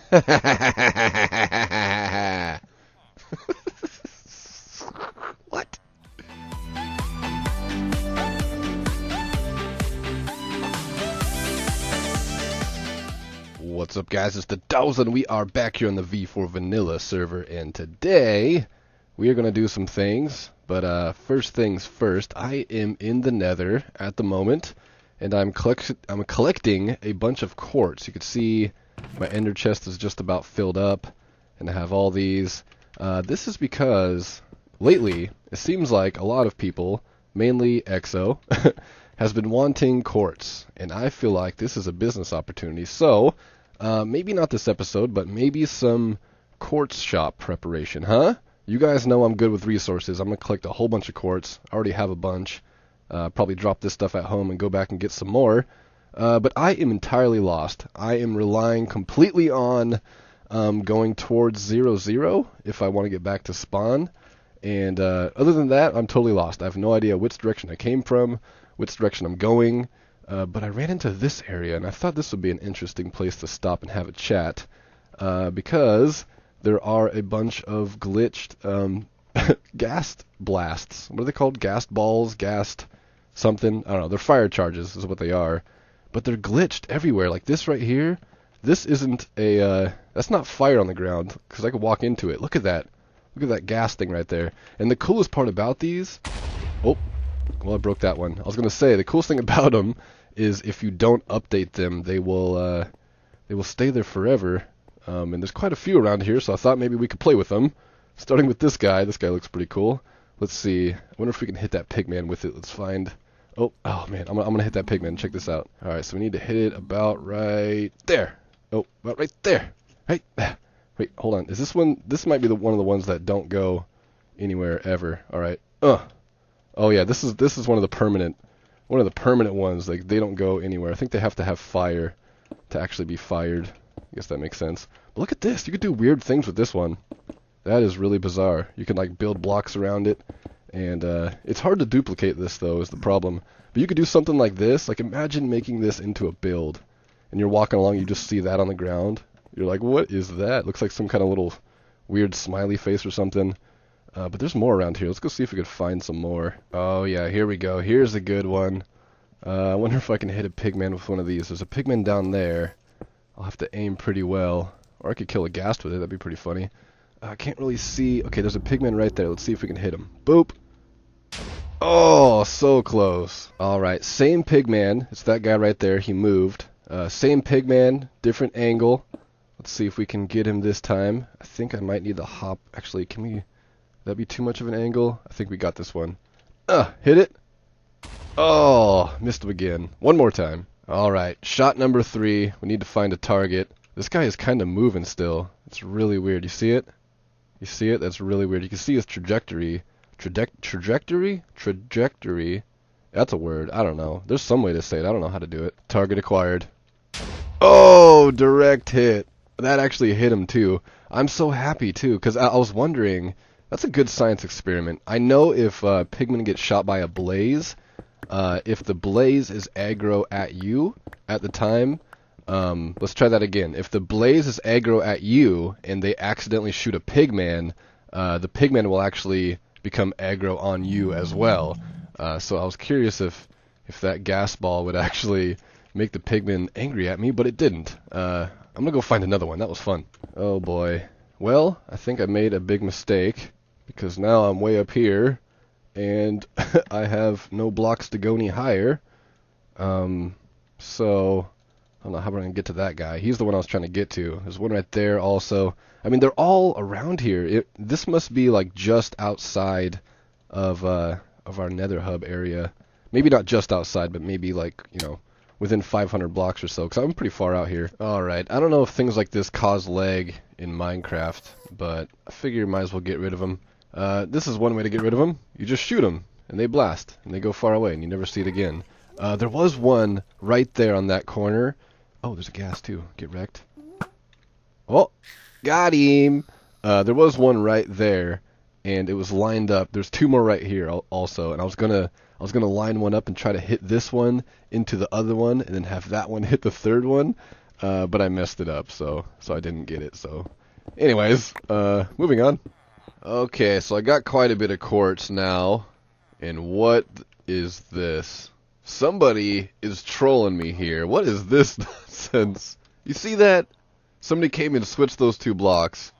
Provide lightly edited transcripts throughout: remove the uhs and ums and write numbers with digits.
What? What's up, guys? It's the Doza, and we are back here on the V4 Vanilla server, and today we are going to do some things, but first things first, I am in the nether at the moment, and I'm collecting a bunch of quartz. You can see my ender chest is just about filled up, and I have all these. This is because lately it seems like a lot of people, mainly EXO, has been wanting quartz, and I feel like this is a business opportunity. So maybe not this episode, but maybe some quartz shop preparation, huh? You guys know I'm good with resources. I'm going to collect a whole bunch of quartz. I already have a bunch. Probably drop this stuff at home and go back and get some more. But I am entirely lost. I am relying completely on going towards 0-0 if I want to get back to spawn. And other than that, I'm totally lost. I have no idea which direction I came from, which direction I'm going. But I ran into this area, and I thought this would be an interesting place to stop and have a chat, because there are a bunch of glitched ghast blasts. What are they called? Ghast balls? Ghast something? I don't know. They're fire charges is what they are. But they're glitched everywhere. Like this right here. This isn't a... that's not fire on the ground, because I could walk into it. Look at that. Look at that gas thing right there. And the coolest part about these... Oh, well, I broke that one. I was going to say, the coolest thing about them is if you don't update them, they will stay there forever. And there's quite a few around here, so I thought maybe we could play with them. Starting with this guy. This guy looks pretty cool. Let's see. I wonder if we can hit that pigman with it. Let's find... Oh man, I'm gonna hit that pigman. Check this out. Alright, so we need to hit it about right there. Oh, about right there. Right. Wait, hold on. Is this one... This might be one of the ones that don't go anywhere ever. Alright. Oh yeah, this is one of the permanent ones. Like, they don't go anywhere. I think they have to have fire to actually be fired. I guess that makes sense. But look at this. You could do weird things with this one. That is really bizarre. You can like build blocks around it, and it's hard to duplicate this though is the problem. But you could do something like this. Like, imagine making this into a build, and you're walking along, you just see that on the ground. You're like, what is that? Looks like some kind of little weird smiley face or something. But there's more around here. Let's go see if we could find some more. Oh yeah, here we go. Here's a good one. I wonder if I can hit a pigman with one of these. There's a pigman down there. I'll have to aim pretty well. Or I could kill a ghast with it. That'd be pretty funny. I can't really see. Okay, there's a pigman right there. Let's see if we can hit him. Boop. Oh, so close. Alright, same pigman. It's that guy right there. He moved. Same pigman, different angle. Let's see if we can get him this time. I think I might need to hop. Actually, can we... That'd be too much of an angle. I think we got this one. Hit it. Oh, missed him again. One more time. Alright, shot number 3. We need to find a target. This guy is kind of moving still. It's really weird. You see it? You see it? That's really weird. You can see his trajectory. Trajectory? Trajectory? That's a word. I don't know. There's some way to say it. I don't know how to do it. Target acquired. Oh, direct hit. That actually hit him too. I'm so happy too, because I was wondering... That's a good science experiment. I know if pigman gets shot by a blaze, if the blaze is aggro at you at the time, let's try that again. If the blaze is aggro at you and they accidentally shoot a pigman, the pigman will actually become aggro on you as well. So I was curious if that gas ball would actually make the pigman angry at me, but it didn't. I'm gonna go find another one. That was fun. Oh boy. Well, I think I made a big mistake, because now I'm way up here, and I have no blocks to go any higher. So, I don't know how we're going to get to that guy. He's the one I was trying to get to. There's one right there also. I mean, they're all around here. This must be, like, just outside of our nether hub area. Maybe not just outside, but maybe, like, you know, within 500 blocks or so, because I'm pretty far out here. Alright, I don't know if things like this cause lag in Minecraft, but I figure you might as well get rid of them. This is one way to get rid of them. You just shoot them, and they blast, and they go far away, and you never see it again. There was one right there on that corner. Oh, there's a gas too. Get wrecked. Oh, got him! There was one right there, and it was lined up. There's 2 more right here also, and I was gonna line one up and try to hit this one into the other one, and then have that one hit the third one. but I messed it up, so I didn't get it. So, anyways, moving on. Okay, so I got quite a bit of quartz now, and what is this? Somebody is trolling me here. What is this nonsense? You see that? Somebody came and switched those two blocks,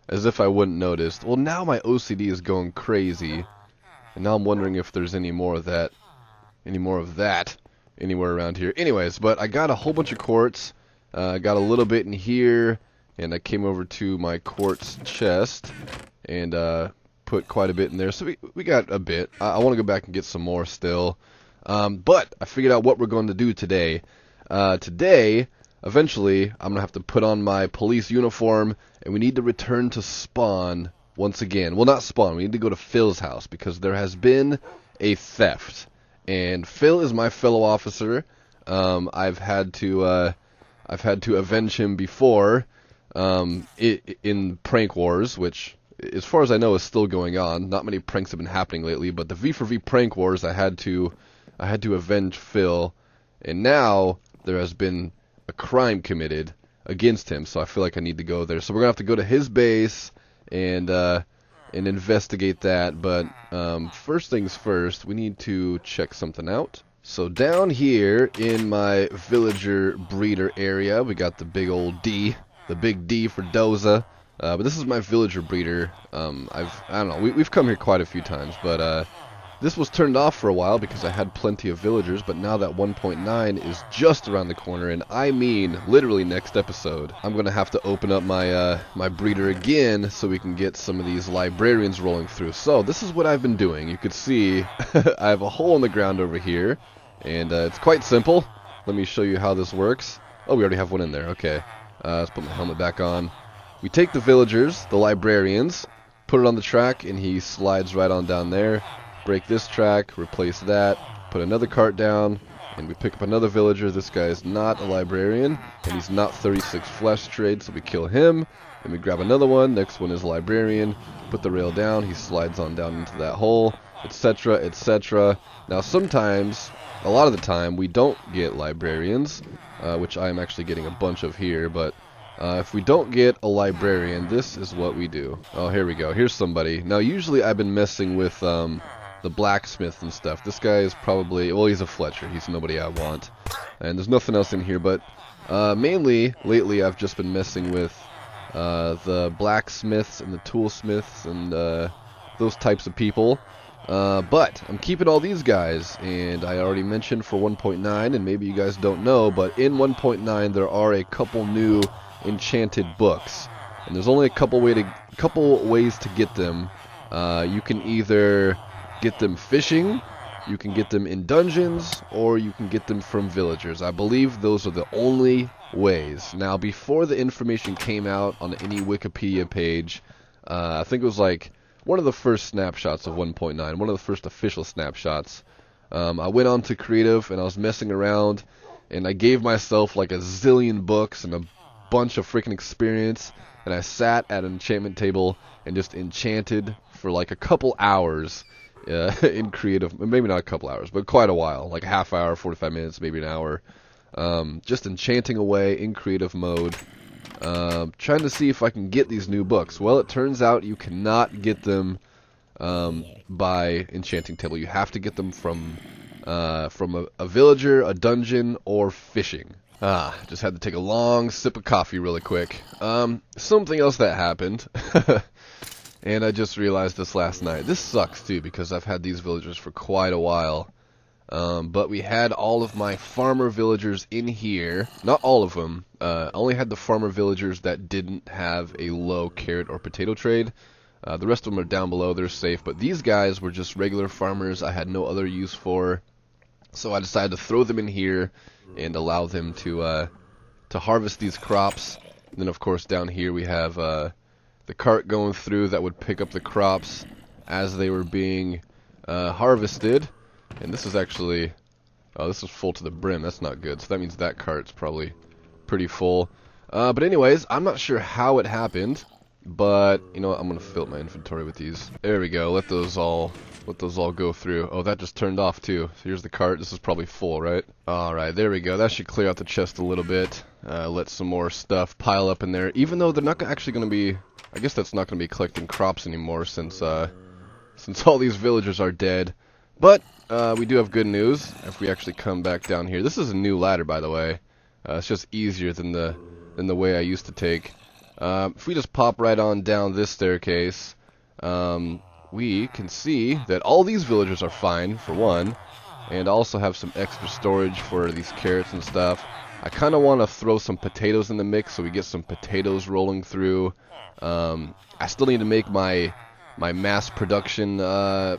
as if I wouldn't notice. Well, now my OCD is going crazy, and now I'm wondering if there's any more of that anywhere around here. Anyways, but I got a whole bunch of quartz. I got a little bit in here, and I came over to my quartz chest and put quite a bit in there. So we got a bit. I want to go back and get some more still. But I figured out what we're going to do today. Today, eventually, I'm going to have to put on my police uniform, and we need to return to spawn once again. Well, not spawn. We need to go to Phil's house because there has been a theft. And Phil is my fellow officer. I've had to avenge him before in prank wars, which, as far as I know, is still going on. Not many pranks have been happening lately, but the V4V prank wars, I had to avenge Phil, and now there has been a crime committed against him. So I feel like I need to go there. So we're gonna have to go to his base and investigate that. But first things first, we need to check something out. So down here in my villager breeder area, we got the big old D, the big D for Doza. But this is my villager breeder. I don't know, we've come here quite a few times, but this was turned off for a while because I had plenty of villagers, but now that 1.9 is just around the corner, and I mean literally next episode, I'm going to have to open up my my breeder again so we can get some of these librarians rolling through. So this is what I've been doing. You could see I have a hole in the ground over here, and it's quite simple. Let me show you how this works. Oh, we already have one in there. Okay, let's put my helmet back on. We take the villagers, the librarians, put it on the track, and he slides right on down there. Break this track, replace that, put another cart down, and we pick up another villager. This guy is not a librarian, and he's not 36 flesh trade, so we kill him, and we grab another one. Next one is a librarian, put the rail down, he slides on down into that hole, etc., etc. Now sometimes, a lot of the time, we don't get librarians, which I'm actually getting a bunch of here, but if we don't get a librarian, this is what we do. Oh, here we go. Here's somebody. Now usually I've been messing with the blacksmith and stuff. This guy is probably, well, he's a Fletcher. He's nobody I want. And there's nothing else in here, but mainly, lately, I've just been messing with the blacksmiths and the toolsmiths and those types of people. But I'm keeping all these guys, and I already mentioned for 1.9, and maybe you guys don't know, but in 1.9 there are a couple new enchanted books. And there's only a couple ways to get them. You can either get them fishing, you can get them in dungeons, or you can get them from villagers. I believe those are the only ways. Now, before the information came out on any Wikipedia page, I think it was like one of the first snapshots of 1.9, one of the first official snapshots. I went on to creative and I was messing around, and I gave myself like a zillion books and a bunch of freaking experience, and I sat at an enchantment table and just enchanted for like a couple hours in creative. Maybe not a couple hours, but quite a while, like a half hour, 45 minutes, maybe an hour, just enchanting away in creative mode, trying to see if I can get these new books. Well, it turns out you cannot get them by enchanting table. You have to get them from a villager, a dungeon, or fishing. Just had to take a long sip of coffee really quick. Something else that happened, and I just realized this last night. This sucks too, because I've had these villagers for quite a while. But we had all of my farmer villagers in here. Not all of them. I only had the farmer villagers that didn't have a low carrot or potato trade. The rest of them are down below. They're safe. But these guys were just regular farmers I had no other use for. So I decided to throw them in here and allow them to harvest these crops. And then, of course, down here we have the cart going through that would pick up the crops as they were being harvested. And this is actually, oh, this is full to the brim. That's not good. So that means that cart's probably pretty full. But anyways, I'm not sure how it happened, But you know what? I'm gonna fill up my inventory with these. There we go. Let those all go through. Oh, that just turned off too. So here's the cart. This is probably full, right? All right, there we go. That should clear out the chest a little bit. Let some more stuff pile up in there. Even though they're not actually gonna be, I guess that's not gonna be collecting crops anymore since all these villagers are dead. But we do have good news if we actually come back down here. This is a new ladder, by the way. It's just easier than the way I used to take. If we just pop right on down this staircase, we can see that all these villagers are fine, for one, and also have some extra storage for these carrots and stuff. I kind of want to throw some potatoes in the mix so we get some potatoes rolling through. I still need to make my mass production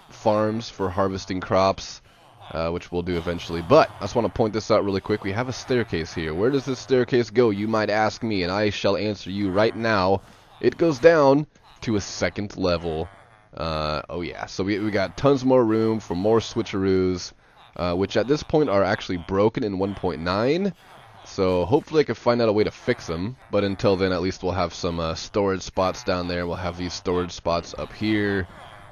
farms for harvesting crops, which we'll do eventually. But I just want to point this out really quick. We have a staircase here. Where does this staircase go, you might ask me, and I shall answer you right now. It goes down to a second level. Oh yeah, so we got tons more room for more switcheroos, which at this point are actually broken in 1.9. So hopefully I can find out a way to fix them. But until then, at least we'll have some storage spots down there. We'll have these storage spots up here.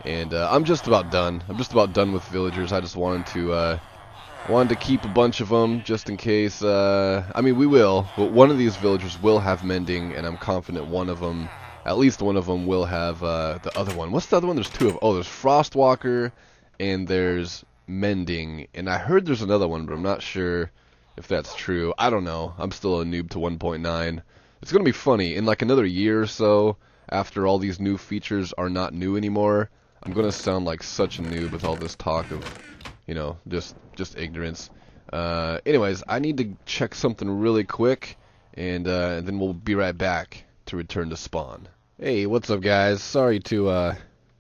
And I'm just about done. I'm just about done with villagers. I just wanted to keep a bunch of them just in case. I mean, we will, but one of these villagers will have mending, and I'm confident one of them, at least one of them, will have the other one. What's the other one? There's two of them. Oh, there's Frostwalker, and there's mending, and I heard there's another one, but I'm not sure if that's true. I don't know. I'm still a noob to 1.9. It's gonna be funny in like another year or so, after all these new features are not new anymore. I'm gonna sound like such a noob with all this talk of, you know, just ignorance. Anyways, I need to check something really quick, and then we'll be right back to return to spawn. Hey, what's up, guys? Sorry to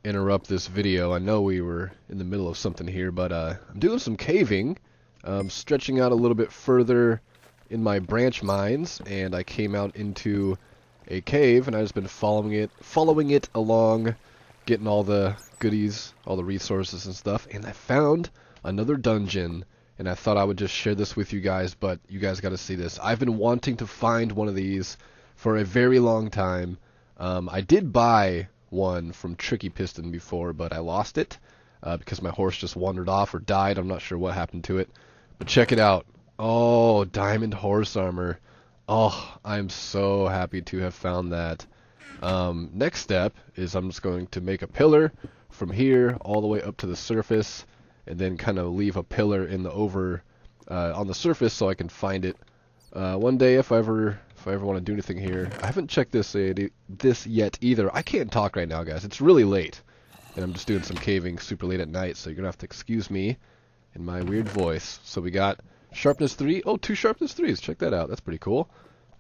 interrupt this video. I know we were in the middle of something here, but I'm doing some caving, stretching out a little bit further in my branch mines, and I came out into a cave, and I've just been following it along, getting all the goodies, all the resources and stuff, and I found another dungeon, and I thought I would just share this with you guys, but you guys got to see this. I've been wanting to find one of these for a very long time. I did buy one from Tricky Piston before, but I lost it because my horse just wandered off or died. I'm not sure what happened to it, but check it out. Oh, diamond horse armor. Oh, I'm so happy to have found that. Next step is I'm just going to make a pillar from here all the way up to the surface, and then kind of leave a pillar in the on the surface so I can find it one day if I ever want to do anything here. I haven't checked this yet either. I can't talk right now, guys. It's really late, and I'm just doing some caving super late at night, so you're gonna have to excuse me in my weird voice. So we got sharpness 3. Oh, 2 sharpness 3s. Check that out. That's pretty cool.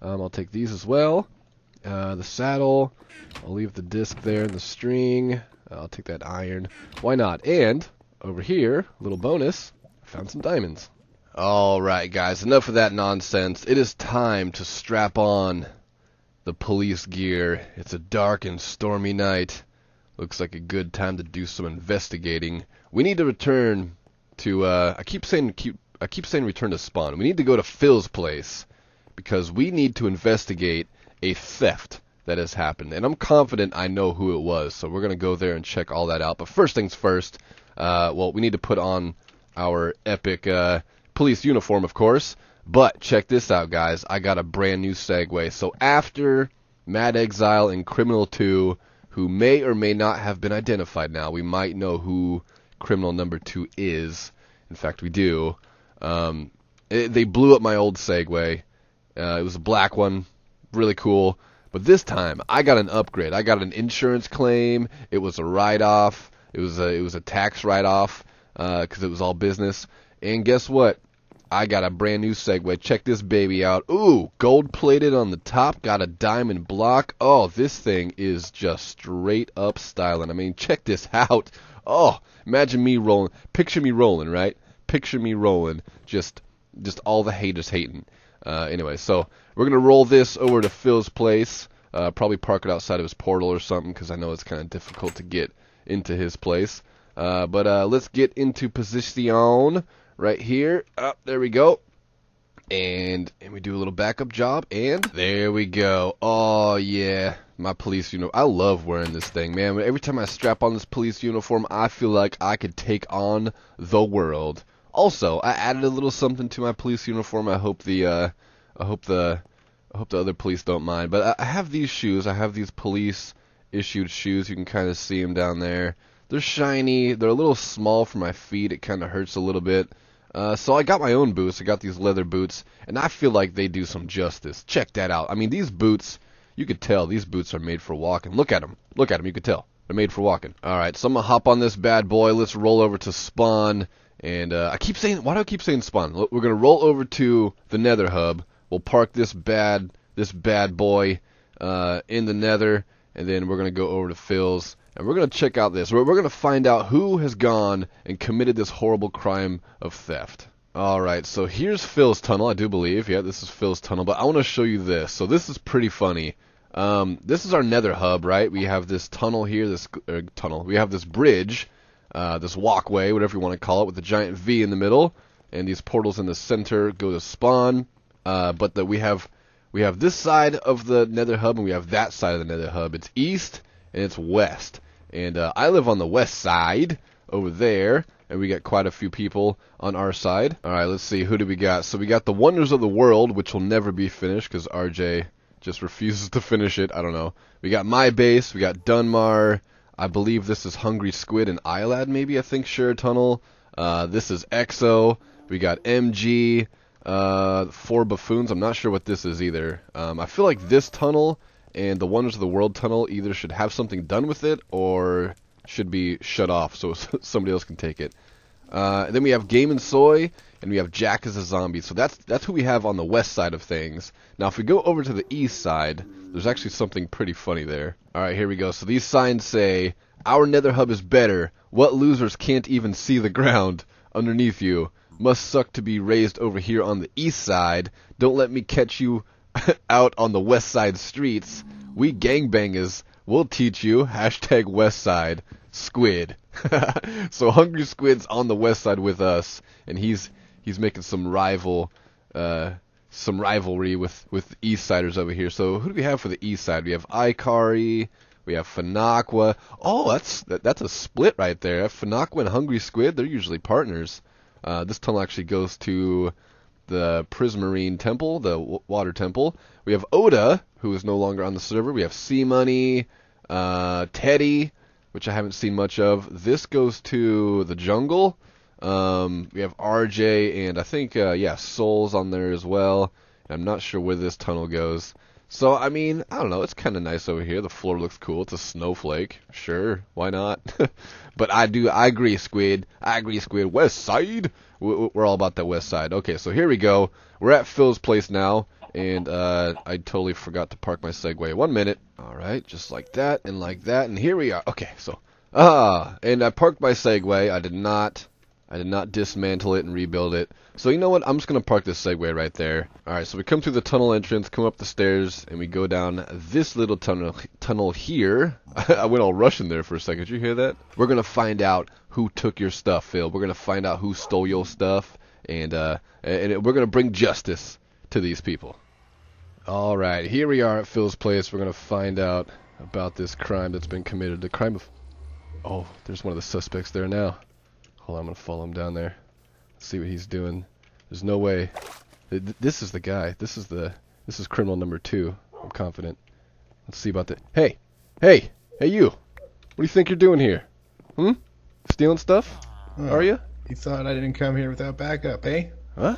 I'll take these as well. The saddle, I'll leave the disc there and the string. I'll take that iron. Why not? And over here, a little bonus, I found some diamonds. Alright guys, enough of that nonsense. It is time to strap on the police gear. It's a dark and stormy night. Looks like a good time to do some investigating. We need to return to I keep saying return to spawn. We need to go to Phil's place because we need to investigate a theft that has happened, and I'm confident I know who it was, so we're gonna go there and check all that out. But first things first, well, we need to put on our epic police uniform, of course. But check this out, guys. I got a brand new segue. So after Mad Exile and Criminal 2, who may or may not have been identified now, we might know who Criminal number 2 is. In fact, we do. They blew up my old Segway. It was a black one, really cool. But this time, I got an upgrade. I got an insurance claim. It was a write-off. It was a tax write-off because it was all business. And guess what? I got a brand new Segway. Check this baby out. Ooh, gold-plated on the top. Got a diamond block. Oh, this thing is just straight up styling. I mean, check this out. Oh, imagine me rolling. Picture me rolling, right? Picture me rolling. Just all the haters hating. Anyway, so we're going to roll this over to Phil's place. Probably park it outside of his portal or something because I know it's kind of difficult to get into his place. But let's get into position right here. There we go. And we do a little backup job, and there we go. Oh, yeah. My police uniform. I love wearing this thing, man. Every time I strap on this police uniform, I feel like I could take on the world. Also, I added a little something to my police uniform. I hope the other police don't mind. But I have these shoes. I have these police-issued shoes. You can kind of see them down there. They're shiny. They're a little small for my feet. It kind of hurts a little bit. So I got my own boots. I got these leather boots, and I feel like they do some justice. Check that out. I mean, these boots, you could tell these boots are made for walking. Look at them. Look at them. You could tell. They're made for walking. All right, so I'm going to hop on this bad boy. Let's roll over to spawn. And I keep saying, why do I keep saying spawn? We're going to roll over to the nether hub. We'll park this bad boy in the nether, and then we're going to go over to Phil's. And we're going to check out this. We're going to find out who has gone and committed this horrible crime of theft. Alright, so here's Phil's tunnel, I do believe. Yeah, this is Phil's tunnel. But I want to show you this. So this is pretty funny. This is our nether hub, right? We have this tunnel here, we have this bridge, this walkway, whatever you want to call it, with a giant V in the middle. And these portals in the center go to spawn. But we have this side of the nether hub, and we have that side of the nether hub. It's east, and it's west. And I live on the west side over there, and we got quite a few people on our side. Alright, let's see, who do we got? So we got the Wonders of the World, which will never be finished because RJ just refuses to finish it. I don't know. We got my base, we got Dunmar. I believe this is Hungry Squid and Islad, maybe, I think, Share Tunnel. This is EXO. We got MG, 4 Buffoons. I'm not sure what this is either. I feel like this tunnel and the Wonders of the World tunnel either should have something done with it or should be shut off so somebody else can take it. And then we have Game and Soy, and we have Jack as a zombie. So that's who we have on the west side of things. Now, if we go over to the east side, there's actually something pretty funny there. All right, here we go. So these signs say, "Our nether hub is better. What losers can't even see the ground underneath you? Must suck to be raised over here on the east side. Don't let me catch you out on the west side streets. We gangbangers will teach you. Hashtag west side squid." So Hungry Squid's on the west side with us, and he's making some rivalry with east siders over here. So who do we have for the east side? We have Ikari, we have Fanaqua. Oh, that's a split right there. Fanaqua and Hungry Squid, they're usually partners. This tunnel actually goes to the Prismarine Temple, the water temple. We have Oda, who is no longer on the server. We have C-Money, Teddy, which I haven't seen much of. This goes to the jungle. We have RJ, and I think, Soul's on there as well. I'm not sure where this tunnel goes. So, I mean, I don't know. It's kind of nice over here. The floor looks cool. It's a snowflake. Sure, why not? But I agree, Squid. I agree, Squid. West side. We're all about that west side. Okay, so here we go. We're at Phil's place now, and I totally forgot to park my Segway. 1 minute. All right, just like that and like that, and here we are. Okay, so and I parked my Segway. I did not dismantle it and rebuild it. So you know what? I'm just gonna park this Segway right there. All right, so we come through the tunnel entrance, come up the stairs, and we go down this little tunnel here. I went all Russian there for a second. Did you hear that? We're gonna find out who took your stuff, Phil. We're gonna find out who stole your stuff, and we're gonna bring justice to these people. All right, here we are at Phil's place. We're gonna find out about this crime that's been committed. The crime of... Oh, there's one of the suspects there now. Hold on, I'm gonna follow him down there. Let's see what he's doing. There's no way. This is the guy. This is criminal number 2. I'm confident. Let's see about that. Hey, you! What do you think you're doing here? Stealing stuff? Oh, are you? You thought I didn't come here without backup, eh? Huh?